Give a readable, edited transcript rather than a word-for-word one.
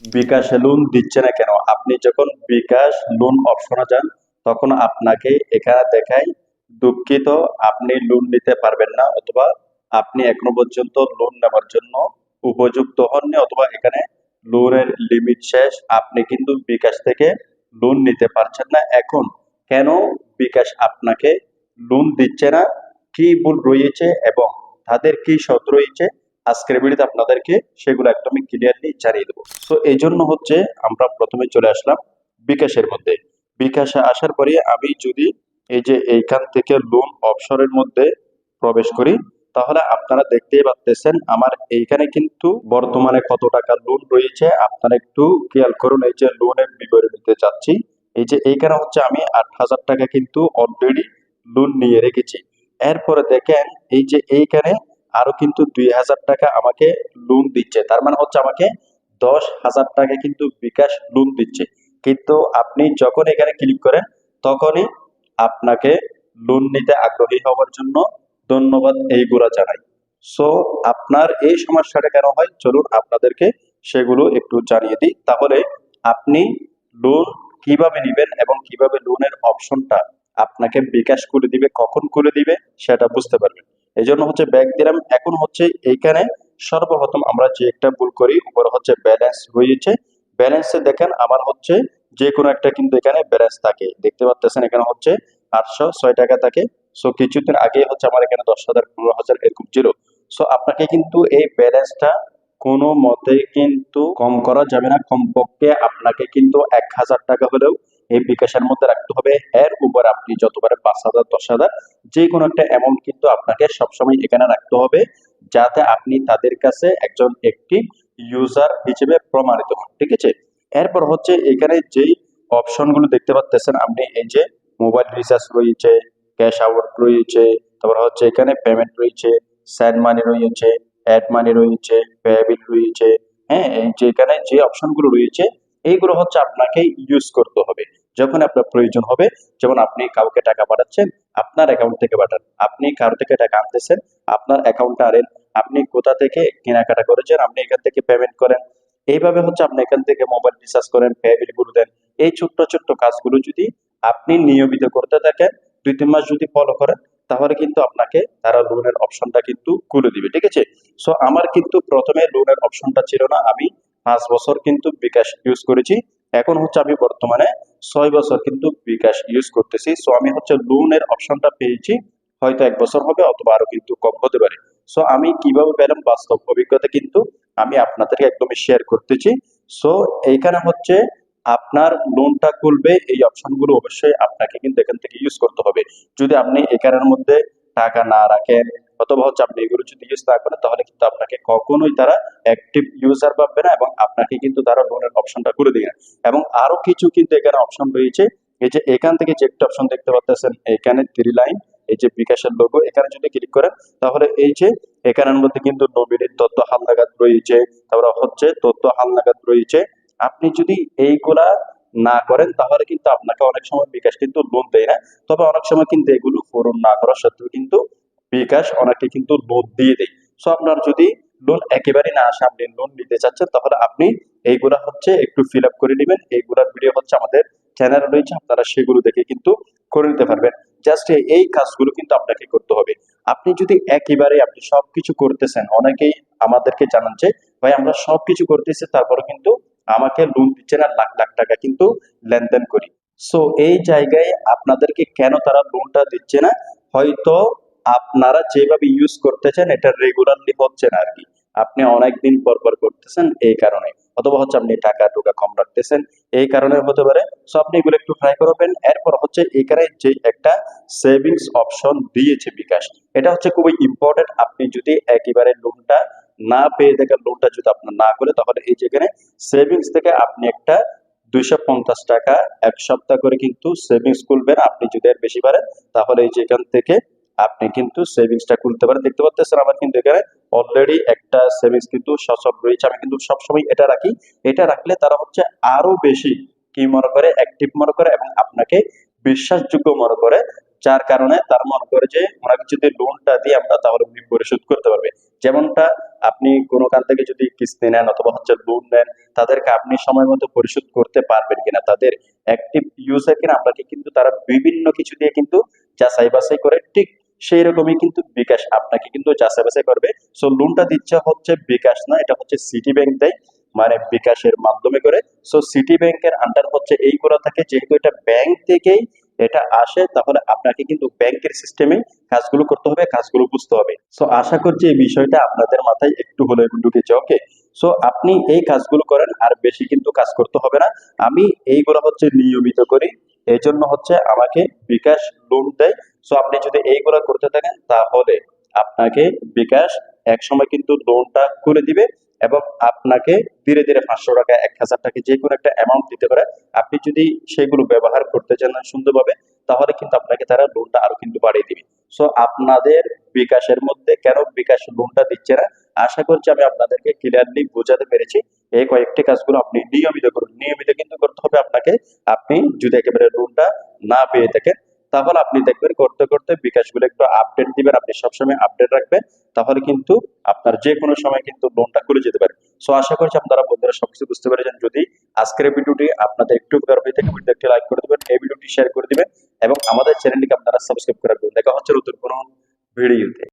বিকাশে লোন দিচ্ছে না কেন? আপনি যখন বিকাশ লোন অপশনে যান, তখন আপনাকে এখানে দেখায়, দুঃখিত, আপনি লোন নিতে পারবেন না, অথবা আপনি এখনো পর্যন্ত লোন নেওয়ার জন্য উপযুক্ত হননি, অথবা এখানে লোনের লিমিট শেষ, আপনি কিন্তু বিকাশ থেকে লোন নিতে পারছেন না। এখন কেন বিকাশ আপনাকে লোন দিচ্ছে না, কি ভুল রয়েছে এবং তাদের কি শর্ত রয়েছে, আজকের ভিডিওতে আপনাদেরকে সেগুলো একদমই ক্লিয়ারলি জানিয়ে দেবো। তো এই জন্য হচ্ছে আমরা প্রথমে চলে আসলাম বিকাশের মধ্যে। বিকাশে আসার পরে আমি যদি এই যে এইখান থেকে লোন অপশনের মধ্যে প্রবেশ করি, তাহলে আপনারা দেখতেই পাচ্ছেন আমার এইখানে কিন্তু বর্তমানে কত টাকা লোন রয়েছে। আপনারা একটু খেয়াল করুন, এই যে লোনের বিবরণীতে যাচ্ছি, এই যে এইখানে হচ্ছে আমি ৮,০০০ টাকা কিন্তু অলরেডি লোন নিয়ে রেখেছি। এরপরে দেখেন এই যে এইখানে আরো কিন্তু ২,০০০ টাকা আমাকে লোন দিচ্ছে, তার মানে হচ্ছে আমাকে ১০,০০০ টাকা কিন্তু বিকাশ লোন দিচ্ছে। কিন্তু আপনি যখন এখানে ক্লিক করেন, তখনই আপনাকে লোন নিতে আগ্রহী হওয়ার জন্য ধন্যবাদ এইগুলা জানাই। সো আপনার এই সমস্যাটা কেন হয়, চলুন আপনাদেরকে সেগুলো একটু জানিয়ে দিই। তাহলে আপনি লোন কিভাবে নিবেন এবং কিভাবে লোনের অপশনটা আপনাকে বিকাশ করে দিবে, কখন করে দিবে, সেটা বুঝতে পারবেন। এই জন্য হচ্ছে ব্যাক দিলাম। এখন হচ্ছে এইখানে সর্বপ্রথম আমরা যে একটা ভুল করি, উপরে হচ্ছে ব্যালেন্স রয়েছে, ব্যালেন্সে দেখেন আমার হচ্ছে যে কোনো একটা কিন্তু এখানে ব্যালেন্স থাকে, দেখতে পাচ্ছেন এখানে হচ্ছে ৮০৬ টাকা থাকে। সো কিছুদিন আগে হচ্ছে আমার এখানে ১০,০০০, ১৫,০০০ এরকম ছিল। সো আপনাকে কিন্তু এই ব্যালেন্সটা কোনো মতে কিন্তু কম করা যাবে না, কমপক্ষে আপনাকে কিন্তু ১,০০০ টাকা হলেও এই বিকাশের মধ্যে রাখতে হবে। এর উপর আপনি যতবারে ৫,০০০, ১০,০০০, যে কোনো একটা অ্যামাউন্ট কিন্তু আপনাকে সবসময় এখানে রাখতে হবে, যাতে আপনি তাদের কাছে একজন একটি ইউজার হিসেবে প্রমাণিত হন। ঠিক আছে? এরপর হচ্ছে এখানে যেই অপশনগুলো দেখতে পাচ্ছেন আপনি, এই যে মোবাইল রিচার্জ রয়েছে, ক্যাশ আউট রয়েছে, তারপর হচ্ছে এখানে পেমেন্ট রয়েছে, সেন্ড মানি রয়েছে, অ্যাড মানি রয়েছে, পেবিল রয়েছে। হ্যাঁ, এই যে এখানে যে অপশনগুলো রয়েছে, এইগুলো হচ্ছে আপনাকে ইউজ করতে হবে যখন আপনার প্রয়োজন হবে। যেমন আপনি কাউকে টাকা পাঠাচ্ছেন, আপনার অ্যাকাউন্ট থেকে পাঠান, আপনি কারো থেকে টাকা আনতেছেন, আপনার অ্যাকাউন্টে আনেন, আপনি কোথা থেকে কেনাকাটা করেছেন, আপনি এখান থেকে পেমেন্ট করেন। এইভাবে হচ্ছে আপনি এখান থেকে মোবাইল রিচার্জ করেন, পেবিল গুলো দেন। এই ছোট্ট ছোট্ট কাজগুলো যদি আপনি নিয়মিত করতে থাকেন, ২-৩ মাস যদি ফলো করেন, তাহলে কিন্তু আপনাকে তারা লোনের অপশনটা কিন্তু খুলে দিবে। ঠিক আছে? সো আমার কিন্তু প্রথমে লোনের অপশনটা ছিল না, আমি ৫ বছর কিন্তু বিকাশ ইউজ করেছি। এখন হচ্ছে আমি বর্তমানে ৬ বছর কিন্তু বিকাশ ইউজ করতেছি। সো আমি হচ্ছে লোনের অপশনটা পেয়েছি, হয়তো ১ বছর হবে অথবা আরো কিন্তু কম হতে পারে। সো আমি কিভাবে পেলাম বাস্তব অভিজ্ঞতা কিন্তু আমি আপনাদেরকে একদমই শেয়ার করতেছি। সো এইখানে হচ্ছে আপনার লোনটা খুলবে, এই অপশনগুলো অবশ্যই আপনাকে কিন্তু এখান থেকে ইউজ করতে হবে। যদি আপনি এখানের মধ্যে টাকা না রাখেন, অথবা হচ্ছে আপনি এগুলো যদি ইউজ না করেন, তাহলে কিন্তু আপনাকে কখনোই তারা অ্যাক্টিভ ইউজার ভাববে না এবং আপনাকে কিন্তু তারা লোনের অপশনটা করে দিবে না। এবং আরো কিছু কিন্তু এখানে অপশন রয়েছে। এই যে এখান থেকে যে একটা অপশন দেখতে পাচ্ছেন, এখানে 3 লাইন, এই যে বিকাশের লোগো, এখানে যদি ক্লিক করেন, তাহলে এই যে এখানের মধ্যে কিন্তু নমিনির তথ্য হালনাগাদ রয়েছে, তারপরে হচ্ছে তথ্য হালনাগাদ রয়েছে। আপনি যদি এইগুলা না করেন, তাহলে কিন্তু আপনাকে অনেক সময় বিকাশ কিন্তু লোন দেয় না। তবে অনেক সময় কিন্তু এগুলো পূরণ না করা সত্ত্বেও কিন্তু বিকাশ অনেকে কিন্তু লোন দিয়ে দেয়। সো আপনার যদি লোন একেবারেই না আসে, আপনি লোন নিতে চাচ্ছেন, তাহলে আপনি এইগুলা হচ্ছে একটু ফিল আপ করে নেবেন। এইগুলার ভিডিও হচ্ছে আমাদের চ্যানেল রয়েছে, আপনারা সেগুলো দেখে কিন্তু করে নিতে পারবেন। জাস্ট এই কাজগুলো কিন্তু আপনাকে করতে হবে। আপনি যদি একেবারে আপনি সবকিছু করতেছেন, অনেকেই আমাদেরকে জানান যে ভাই আমরা সবকিছু করতেছি, তারপরে কিন্তু আমাকে লোন দিচ্ছে না, লাখ লাখ টাকা কিন্তু লেনদেন করি। সো এই জায়গায় আপনাদেরকে কেন তারা লোনটা দিচ্ছে না, হয়তো আপনারা যেভাবে ইউজ করতেছেন এটা রেগুলারলি হচ্ছে না আরকি। আপনি অনেকদিন পর পর করতেছেন এই কারণে। অথবা হচ্ছে আপনি টাকা-টুকা কম রাখতেছেন, এই কারণে হতে পারে। সো আপনি এগুলো একটু ট্রাই করবেন। এরপর হচ্ছে এখানে যে একটা সেভিংস অপশন দিয়েছে বিকাশ, এটা হচ্ছে খুবই ইম্পর্টেন্ট। আপনি যদি একেবারে লোনটা না পেয়ে থাকেন, লোনটা যদি আপনার না করে, তাহলে এই যেখানে সেভিংস থেকে আপনি একটা ২৫০ টাকা ১ সপ্তাহ করে কিন্তু সেভিংস খুলবেন। আপনি যদি এর বেশি পারেন, তাহলে এই যে এখান থেকে আপনি কিন্তু সেভিংসটা খুলতে পারেন। দেখতে পাচ্ছেন আমার কিন্তু এখানে অলরেডি একটা সেভিংস কিন্তু সচল রয়েছে। আমি কিন্তু সবসময় এটা রাখি। এটা রাখলে তারা হচ্ছে আরো বেশি কি মনে করে, অ্যাক্টিভ মনে করে এবং আপনাকে বিশ্বাসযোগ্য মনে করে। যার কারণে তারা মনে করে যে ওনাকে যদি লোনটা দিই আমরা তাহলে উনি পরিশোধ করতে পারবে। যেমনটা আপনি কোনো কান থেকে যদি কিস্তি নেন অথবা হচ্ছে লোন নেন, তাদেরকে আপনি সময় মতো পরিশোধ করতে পারবেন কিনা, তাদের অ্যাক্টিভ ইউজার কিনা আপনাকে কিন্তু তারা বিভিন্ন কিছু দিয়ে কিন্তু যাচাই বাছাই করে। ঠিক সেই রকমই কিন্তু বিকাশ আপনাকে কিন্তু যাচাই বাছাই করবে। সো লোনটা দিচ্ছে হচ্ছে বিকাশ না, এটা হচ্ছে সিটি ব্যাংক দেয়, মানে বিকাশের মাধ্যমে করে। সো সিটি ব্যাংকের আন্ডার হচ্ছে এইগুলো থাকে, যেহেতু এটা ব্যাংক থেকেই এটা আসে, তাহলে আপনাকে কিন্তু ব্যাংকের সিস্টেমে কাজগুলো করতে হবে, কাজগুলো বুঝতে হবে। সো আশা করছি এই বিষয়টা আপনাদের মাথায় একটু হলেও ঢুকেছে। ওকে, সো আপনি এই কাজগুলো করেন, আর বেশি কিন্তু কাজ করতে হবে না। আমি এইগুলো হচ্ছে নিয়মিত করি, এই জন্য হচ্ছে আমাকে বিকাশ লোন দেয়। সো আপনি যদি এইগুলো করতে থাকেন তাহলে আপনাকে বিকাশ এক সময় কিন্তু লোনটা করে দিবে, এবং আপনাকে ধীরে ধীরে 500 টাকা 1000 টাকা যে কোনো একটা অ্যামাউন্ট দিতে পারে। আপনি যদি সেগুলো ব্যবহার করতে চান সুন্দরভাবে, তাহলে কিন্তু আপনাকে তারা লোনটা আরো কিন্তু বাড়িয়ে দিবে। সো আপনাদের বিকাশের মধ্যে কেন বিকাশ লোনটা দিচ্ছে না, আশা করছি আমি আপনাদেরকে ক্লিয়ারলি বোঝাতে পেরেছি। এই কয়েকটি কাজগুলো আপনি নিয়মিত করুন, নিয়মিত কিন্তু করতে হবে আপনাকে। আপনি যদি একেবারে লোনটা না পেয়ে থাকেন, তাহলে আপনি দেখবেন করতে করতে বিকাশগুলো একটু আপডেট দিবেন, আপনি সবসময় আপডেট রাখবেন, তাহলে কিন্তু আপনার যে কোনো সময় কিন্তু লোনটা খুলে যেতে পারে। সো আশা করছি আপনারা বন্ধুরা সবকিছু বুঝতে পেরেছেন। যদি আজকের এই ভিডিওটি আপনাদের একটু উপকার হয়ে থাকে, ভিডিওটি একটি লাইক করে দিবেন, এই ভিডিওটি শেয়ার করে দিবেন, এবং আমাদের চ্যানেলটিকে আপনারা সাবস্ক্রাইব করে রাখবেন। দেখা হচ্ছে নতুন কোনো ভিডিওতে।